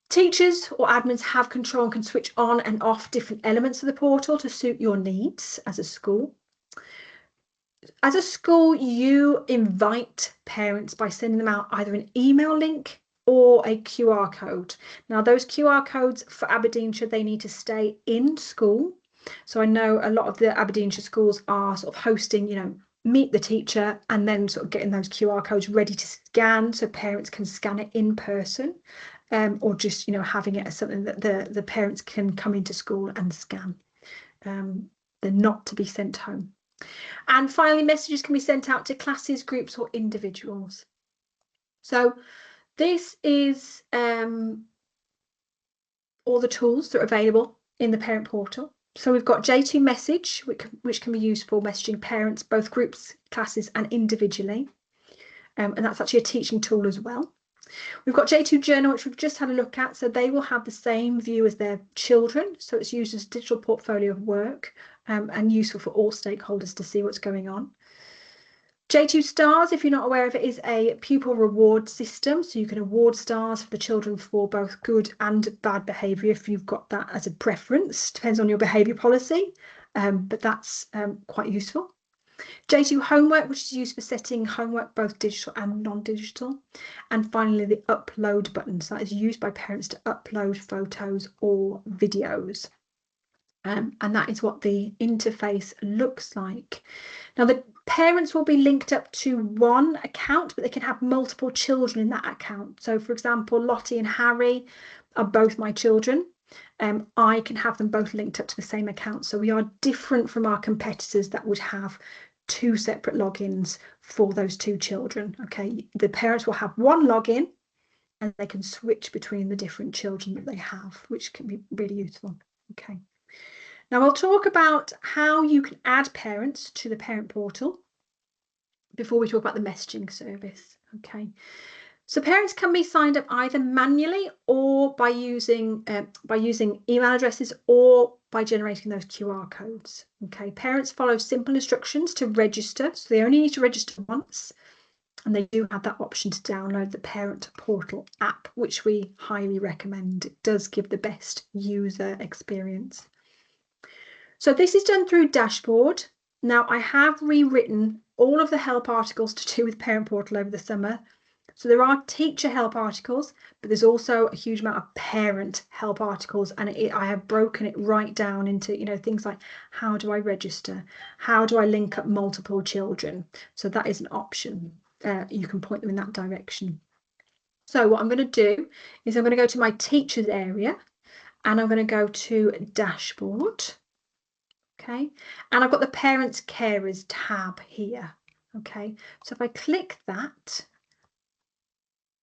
Teachers or admins have control and can switch on and off different elements of the portal to suit your needs as a school. As a school, you invite parents by sending them out either an email link or a QR code. Now, those QR codes for Aberdeenshire, they need to stay in school. So I know a lot of the Aberdeenshire schools are sort of hosting, you know, meet the teacher and then sort of getting those QR codes ready to scan so parents can scan it in person, or just, you know, having it as something that the parents can come into school and scan. They're not to be sent home. And finally, messages can be sent out to classes, groups, or individuals. So this is all the tools that are available in the parent portal. So we've got J2 Message, which can be used for messaging parents, both groups, classes, and individually. And that's actually a teaching tool as well. We've got J2 Journal, which we've just had a look at. So they will have the same view as their children. So it's used as a digital portfolio of work, and useful for all stakeholders to see what's going on. J2 Stars, if you're not aware of it, is a pupil reward system. So you can award stars for the children for both good and bad behaviour if you've got that as a preference. Depends on your behaviour policy, but that's quite useful. J2 Homework, which is used for setting homework both digital and non-digital. And finally, the upload button. So that is used by parents to upload photos or videos. And that is what the interface looks like. Now, the parents will be linked up to one account, but they can have multiple children in that account. So, for example, Lottie and Harry are both my children. I can have them both linked up to the same account. So we are different from our competitors that would have two separate logins for those two children. Okay, the parents will have one login and they can switch between the different children that they have, which can be really useful. Okay. Now we'll talk about how you can add parents to the parent portal before we talk about the messaging service. Okay, so parents can be signed up either manually or by using email addresses or by generating those QR codes. Okay, parents follow simple instructions to register, so they only need to register once, and they do have that option to download the parent portal app, which we highly recommend. It does give the best user experience. So this is done through Dashboard. Now I have rewritten all of the help articles to do with Parent Portal over the summer. So there are teacher help articles, but there's also a huge amount of parent help articles, and I have broken it right down into, you know, things like how do I register? How do I link up multiple children? So that is an option. You can point them in that direction. So what I'm going to do is I'm going to go to my teachers area and I'm going to go to Dashboard. Okay, and I've got the parents carers tab here. Okay, so if I click that,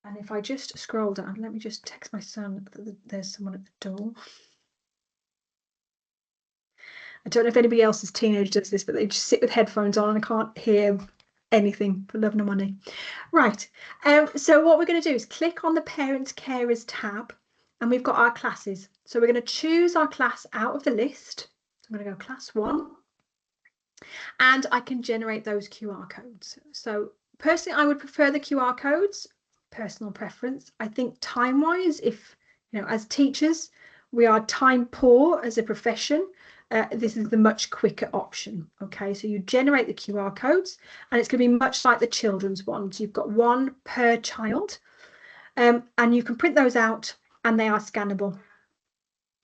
and if I just scroll down, let me just text my son that there's someone at the door. I don't know if anybody else's teenager does this, but they just sit with headphones on and I can't hear anything for love nor money. Right, so what we're going to do is click on the Parents Carers tab, and we've got our classes. So we're going to choose our class out of the list. I'm going to go class 1, and I can generate those QR codes. So personally, I would prefer the QR codes, personal preference. I think time-wise, if, you know, as teachers, we are time poor as a profession, this is the much quicker option. Okay, so you generate the QR codes, and it's going to be much like the children's ones. You've got one per child, and you can print those out, and they are scannable.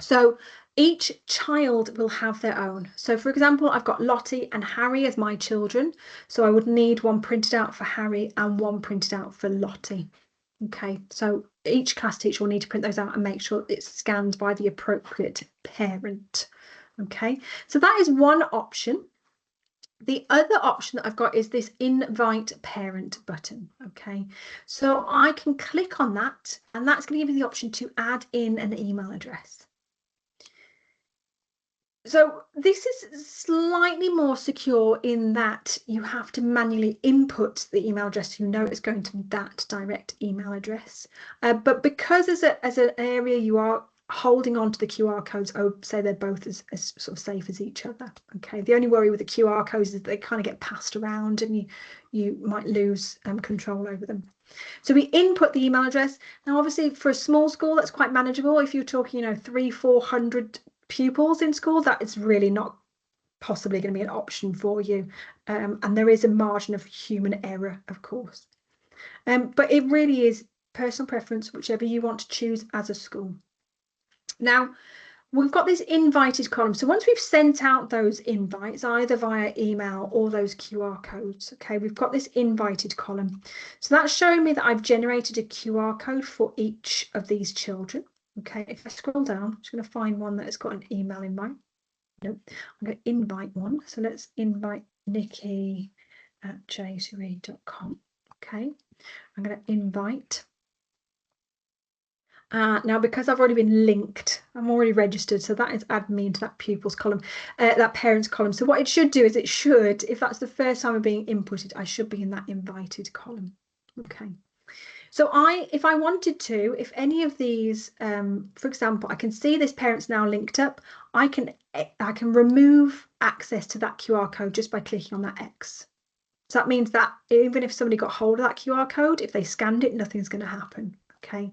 So each child will have their own. So for example, I've got Lottie and Harry as my children. So I would need one printed out for Harry and one printed out for Lottie. Okay, so each class teacher will need to print those out and make sure it's scanned by the appropriate parent. Okay, so that is one option. The other option that I've got is this invite parent button. Okay, so I can click on that, and that's going to give you the option to add in an email address. So this is slightly more secure in that you have to manually input the email address so you know it's going to that direct email address. But because as an area you are holding on to the QR codes, I would say they're both as sort of safe as each other. Okay, the only worry with the QR codes is that they kind of get passed around and you might lose control over them. So we input the email address. Now obviously for a small school that's quite manageable. If you're talking, you know, 300-400 pupils in school, that is really not possibly going to be an option for you, and there is a margin of human error, of course, but it really is personal preference, whichever you want to choose as a school. Now we've got this invited column, so once we've sent out those invites either via email or those QR codes, okay, we've got this invited column, so that's showing me that I've generated a QR code for each of these children. Okay, if I scroll down, I'm just going to find one that has got an email invite. No, I'm going to invite one. So let's invite Nikki at Just2Easy.com. Okay, I'm going to invite. Now, because I've already been linked, I'm already registered, so that is add me into that pupils column, that parents column. So what it should do is it should, if that's the first time I'm being inputted, I should be in that invited column. Okay. So if I wanted to, if any of these, for example, I can see this parent's now linked up, I can remove access to that QR code just by clicking on that X. So that means that even if somebody got hold of that QR code, if they scanned it, nothing's going to happen. Okay.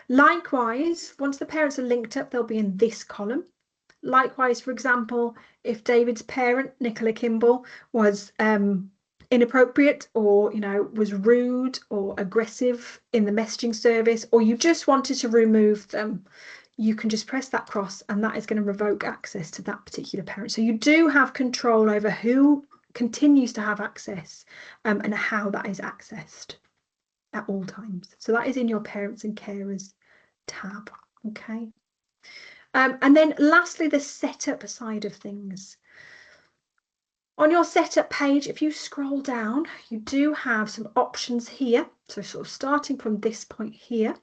Likewise, once the parents are linked up, they'll be in this column. Likewise, for example, if David's parent, Nicola Kimball, was inappropriate or, you know, was rude or aggressive in the messaging service, or you just wanted to remove them, you can just press that cross and that is going to revoke access to that particular parent. So you do have control over who continues to have access and how that is accessed at all times. So that is in your parents and carers tab. Okay, and then lastly, the setup side of things. On your setup page, if you scroll down, you do have some options here. So sort of starting from this point here,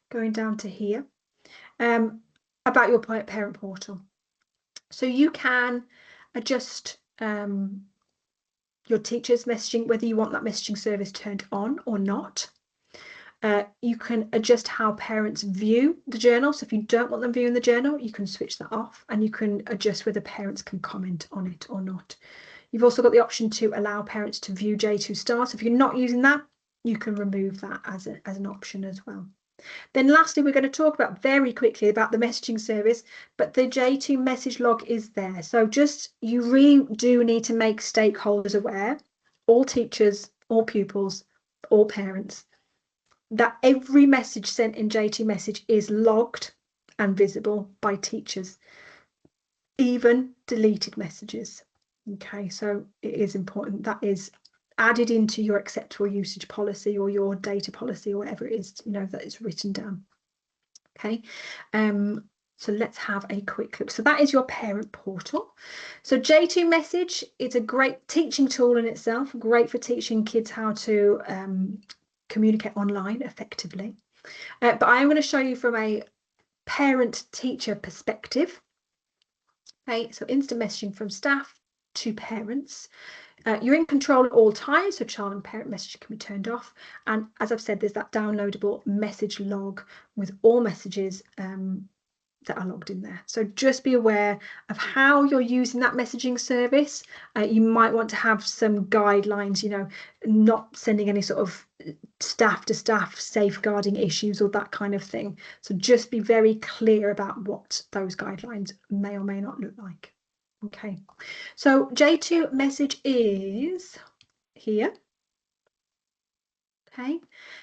going down to here, about your parent portal. So you can adjust your teacher's messaging, whether you want that messaging service turned on or not. You can adjust how parents view the journal. So if you don't want them viewing the journal, you can switch that off, and you can adjust whether parents can comment on it or not. You've also got the option to allow parents to view J2 Start. If you're not using that, you can remove that as an option as well. Then lastly, we're going to talk about very quickly about the messaging service, but the J2 message log is there. So you really do need to make stakeholders aware, all teachers, all pupils, all parents, that every message sent in J2 message is logged and visible by teachers, even deleted messages. Okay, so it is important that is added into your acceptable usage policy or your data policy or whatever it is, you know, that is written down. Okay, so let's have a quick look. So that is your parent portal. So J2 message, it's a great teaching tool in itself, great for teaching kids how to communicate online effectively. But I am going to show you from a parent teacher perspective. Okay, so instant messaging from staff to parents. You're in control at all times, so child and parent message can be turned off. And as I've said, there's that downloadable message log with all messages that are logged in there. So just be aware of how you're using that messaging service. You might want to have some guidelines, you know, not sending any sort of staff to staff safeguarding issues or that kind of thing. So just be very clear about what those guidelines may or may not look like. Okay, so J2 message is here. Okay,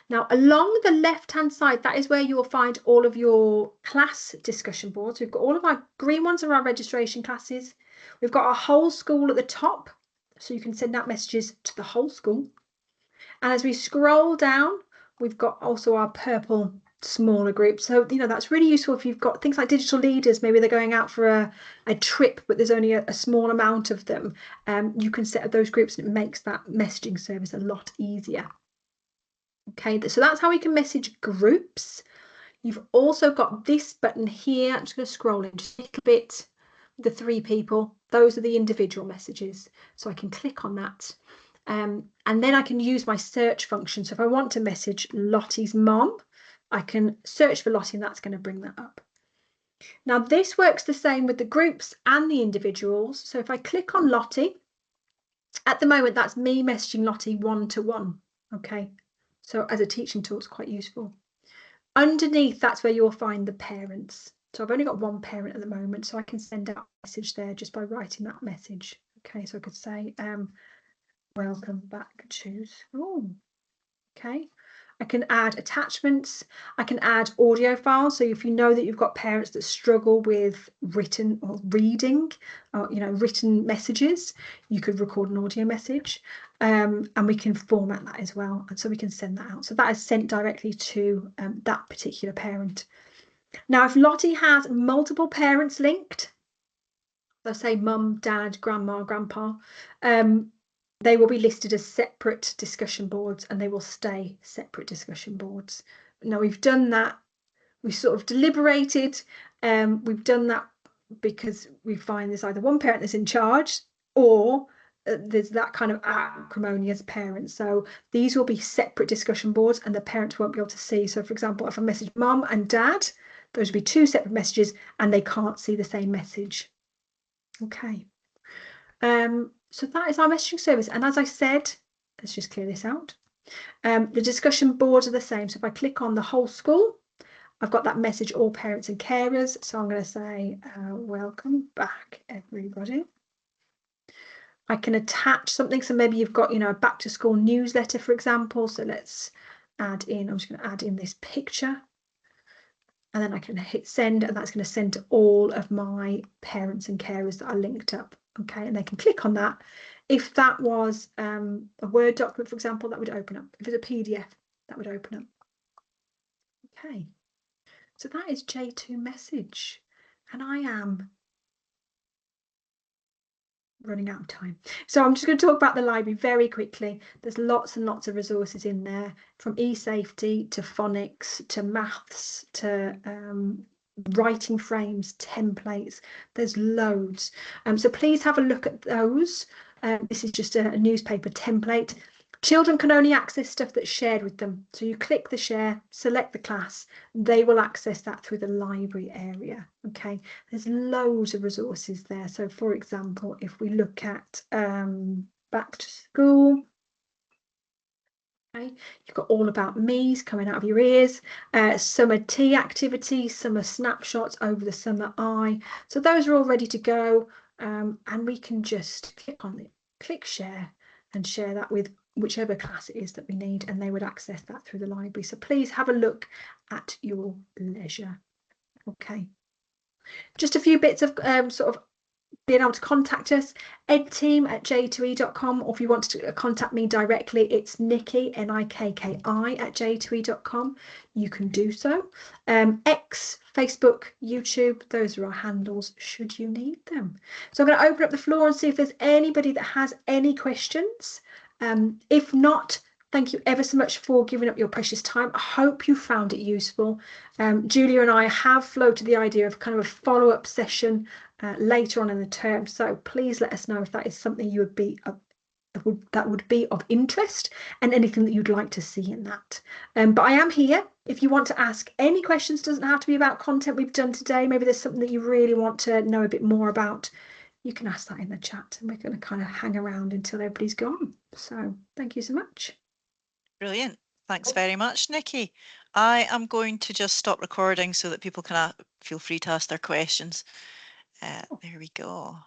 now along the left hand side, that is where you will find all of your class discussion boards. We've got all of our green ones are our registration classes. We've got our whole school at the top, so you can send out messages to the whole school. And as we scroll down, we've got also our purple smaller groups. So, you know, that's really useful if you've got things like digital leaders, maybe they're going out for a trip, but there's only a small amount of them. You can set up those groups and it makes that messaging service a lot easier. Okay, so that's how we can message groups. You've also got this button here. I'm just going to scroll in just a little bit. The 3 people, those are the individual messages. So I can click on that. And then I can use my search function. So if I want to message Lottie's mom, I can search for Lottie and that's going to bring that up. Now this works the same with the groups and the individuals. So if I click on Lottie, at the moment that's me messaging Lottie one-to-one. Okay, so as a teaching tool, it's quite useful. Underneath, that's where you'll find the parents. So I've only got one parent at the moment, so I can send out a message there just by writing that message. Okay, so I could say, welcome back to school. Okay, I can add attachments. I can add audio files. So if you know that you've got parents that struggle with written or reading, or, you know, written messages, you could record an audio message. And we can format that as well. And so we can send that out. So that is sent directly to that particular parent. Now, if Lottie has multiple parents linked, let's say mum, dad, grandma, grandpa, they will be listed as separate discussion boards and they will stay separate discussion boards. Now we've done that, we sort of deliberated, we've done that because we find there's either one parent that's in charge or there's that kind of acrimonious parent. So these will be separate discussion boards and the parents won't be able to see. So for example, if I message mum and dad, those would be 2 separate messages and they can't see the same message. Okay. So that is our messaging service. And as I said, let's just clear this out. The discussion boards are the same. So if I click on the whole school, I've got that message, all parents and carers. So I'm going to say, welcome back, everybody. I can attach something. So maybe you've got, you know, a back to school newsletter, for example. So let's add in, I'm just going to add in this picture. And then I can hit send, and that's going to send to all of my parents and carers that are linked up. Okay, and they can click on that. If that was a Word document, for example, that would open up. If it's a PDF, that would open up. Okay, so that is J2 message, and I am running out of time. So I'm just going to talk about the library very quickly. There's lots and lots of resources in there, from e-safety to phonics to maths to writing frames, templates. There's loads. So please have a look at those. This is just a newspaper template. Children can only access stuff that's shared with them. So you click the share, select the class, they will access that through the library area. Okay, there's loads of resources there. So for example, if we look at back to school, okay, you've got all about me's coming out of your ears, summer tea activities, summer snapshots over the summer eye. So those are all ready to go, and we can just click on it, click share, and share that with whichever class it is that we need, and they would access that through the library. So please have a look at your leisure. Okay, just a few bits of sort of being able to contact us, edteam@j2e.com, or if you want to contact me directly, it's Nikki, Nikki @j2e.com. You can do so. X, Facebook, YouTube, those are our handles should you need them. So I'm going to open up the floor and see if there's anybody that has any questions. If not, thank you ever so much for giving up your precious time. I hope you found it useful. Julia and I have floated the idea of kind of a follow-up session later on in the term. So please let us know if that is something you would be that would be of interest, and anything that you'd like to see in that. But I am here if you want to ask any questions. Doesn't have to be about content we've done today. Maybe there's something that you really want to know a bit more about. You can ask that in the chat, and we're going to kind of hang around until everybody's gone. So thank you so much. Brilliant. Thanks very much, Nikki. I am going to just stop recording so that people can feel free to ask their questions. There we go.